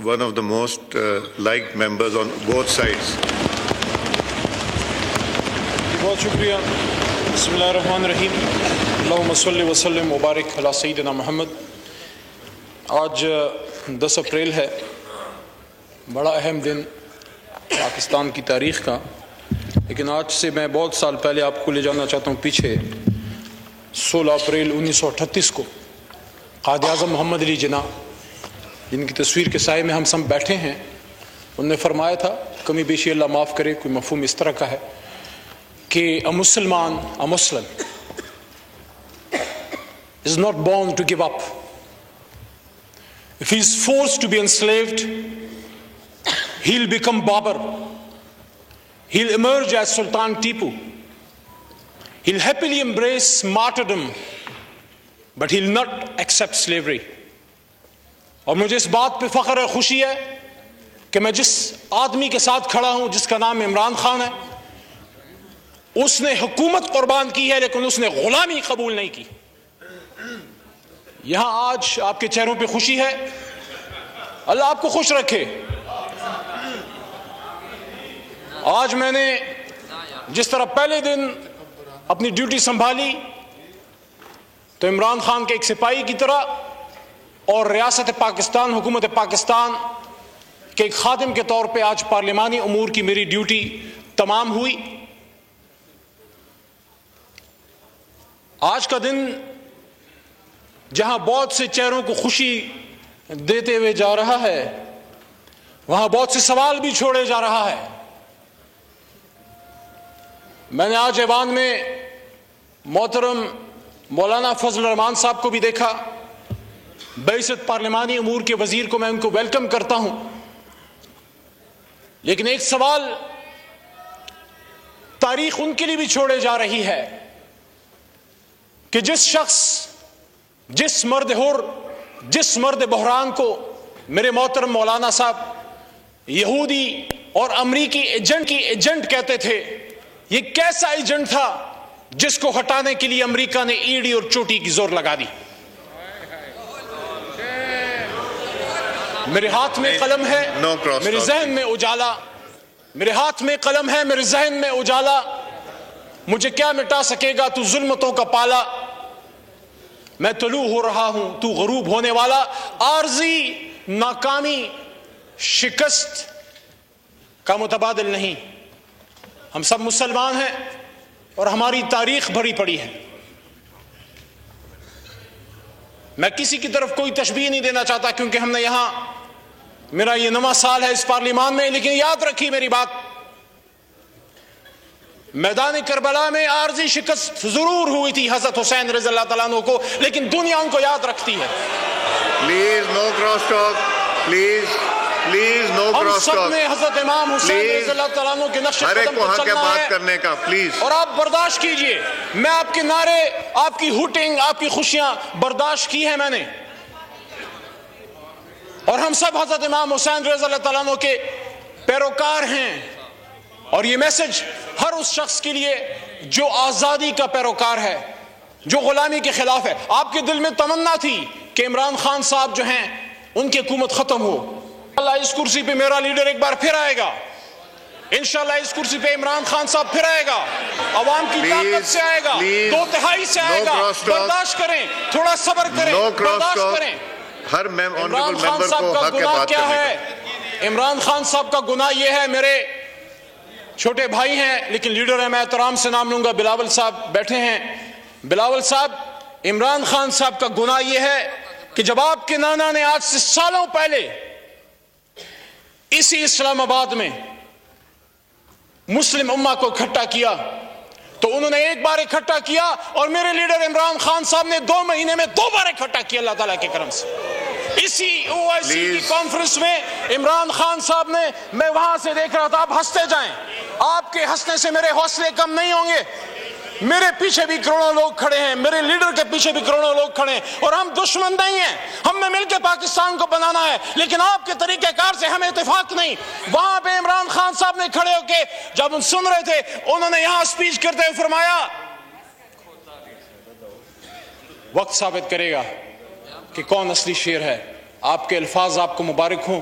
one of the most liked members on both sides. بہت شکریہ. بسم اللہ الرحمن الرحیم. اللہم صلی وسلم وبارک علی سیدنا محمد. آج 10 اپریل ہے، بڑا اہم دن پاکستان کی تاریخ کا. لیکن آج سے میں بہت سال پہلے آپ کو لے جانا چاہتا ہوں پیچھے. 16 اپریل 1938 کو قائد اعظم محمد علی جناح، جن کی تصویر کے سائے میں ہم سب بیٹھے ہیں، انہوں نے فرمایا تھا، کمی بیشی اللہ معاف کرے، کوئی مفہوم اس طرح کا ہے کہ a Muslim is not born to give up. If he is forced to be enslaved, he'll become Babur. He'll emerge as Sultan Tipu. He'll happily embrace martyrdom, but he'll not accept slavery. اور مجھے اس بات پہ فخر ہے، خوشی ہے کہ میں جس آدمی کے ساتھ کھڑا ہوں جس کا نام عمران خان ہے، اس نے حکومت قربان کی ہے لیکن اس نے غلامی قبول نہیں کی. یہاں آج آپ کے چہروں پہ خوشی ہے، اللہ آپ کو خوش رکھے. آج میں نے جس طرح پہلے دن اپنی ڈیوٹی سنبھالی تو عمران خان کے ایک سپاہی کی طرح اور ریاست پاکستان، حکومت پاکستان کے ایک خادم کے طور پہ آج پارلیمانی امور کی میری ڈیوٹی تمام ہوئی. آج کا دن جہاں بہت سے چہروں کو خوشی دیتے ہوئے جا رہا ہے، وہاں بہت سے سوال بھی چھوڑے جا رہا ہے. میں نے آج ایوان میں محترم مولانا فضل الرحمان صاحب کو بھی دیکھا. بعثت پارلیمانی امور کے وزیر کو میں ان کو ویلکم کرتا ہوں. لیکن ایک سوال تاریخ ان کے لیے بھی چھوڑے جا رہی ہے کہ جس شخص، جس مرد حر، جس مرد بحران کو میرے محترم مولانا صاحب یہودی اور امریکی ایجنٹ کہتے تھے، یہ کیسا ایجنٹ تھا جس کو ہٹانے کے لیے امریکہ نے ایڑی اور چوٹی کی زور لگا دی. میرے ہاتھ میں قلم ہے، میرے ذہن میں اجالا، میرے ہاتھ میں قلم ہے، میرے ذہن میں اجالا. مجھے کیا مٹا سکے گا تو ظلمتوں کا پالا. میں طلوع ہو رہا ہوں تو غروب ہونے والا. عارضی ناکامی شکست کا متبادل نہیں. ہم سب مسلمان ہیں اور ہماری تاریخ بھری پڑی ہے. میں کسی کی طرف کوئی تشبیہ نہیں دینا چاہتا کیونکہ ہم نے یہاں، میرا یہ 9واں سال ہے اس پارلیمان میں. لیکن یاد رکھیے میری بات، میدان کربلا میں عارضی شکست ضرور ہوئی تھی حضرت حسین رضی اللہ تعالیٰ عنہ کو، لیکن دنیا ان کو یاد رکھتی ہے. Please no cross talk, please no cross talk. ہم سب نے حضرت امام حسین رضی اللہ تعالیٰ عنہ کے نقش قدم پر چلنا بات کرنے کا پلیز. اور آپ برداشت کیجئے. میں آپ کے نعرے، آپ کی ہوٹنگ، آپ کی خوشیاں برداشت کی ہیں میں نے. اور ہم سب حضرت امام حسین رضی اللہ تعالیٰ عنہ کے پیروکار ہیں. اور یہ میسج ہر اس شخص کے لیے جو آزادی کا پیروکار ہے، جو غلامی کے خلاف ہے. آپ کے دل میں تمنا تھی کہ عمران خان صاحب جو ہیں ان کی حکومت ختم ہو. اللہ اس کرسی پہ میرا لیڈر ایک بار پھر آئے گا. انشاءاللہ اس کرسی پہ عمران خان صاحب پھر آئے گا. عوام کی طاقت سے آئے گا، 2/3 سے آئے گا. برداشت کریں، تھوڑا صبر کریں، برداشت کریں. عمران خان صاحب کا گناہ کیا ہے؟ عمران خان صاحب کا گناہ یہ ہے، میرے چھوٹے بھائی ہیں لیکن لیڈر ہیں، میں احترام سے نام لوں گا، بلاول صاحب بیٹھے ہیں. بلاول صاحب، عمران خان صاحب کا گناہ یہ ہے کہ جب آپ کے نانا نے آج سے سالوں پہلے اسی اسلام آباد میں مسلم امہ کو اکٹھا کیا تو انہوں نے ایک بار اکٹھا کیا اور میرے لیڈر عمران خان صاحب نے 2 مہینے میں 2 بار اکٹھا کیا اللہ تعالیٰ کے کرم سے. اسی OIC کی کانفرنس میں عمران خان صاحب نے، میں وہاں سے دیکھ رہا تھا، آپ ہنستے جائیں، آپ کے ہنسنے سے میرے حوصلے کم نہیں ہوں گے. میرے پیچھے بھی کروڑوں لوگ کھڑے ہیں، میرے لیڈر کے پیچھے بھی کروڑوں لوگ کھڑے ہیں، اور ہم دشمن نہیں ہیں. ہم نے مل کے پاکستان کو بنانا ہے، لیکن آپ کے طریقہ کار سے ہمیں اتفاق نہیں. وہاں پہ عمران خان صاحب نے کھڑے ہو کے جب ان سن رہے تھے، انہوں نے یہاں اسپیچ کرتے ہوئے فرمایا، وقت ثابت کرے گا کہ کون اصلی شیر ہے. آپ کے الفاظ آپ کو مبارک ہوں.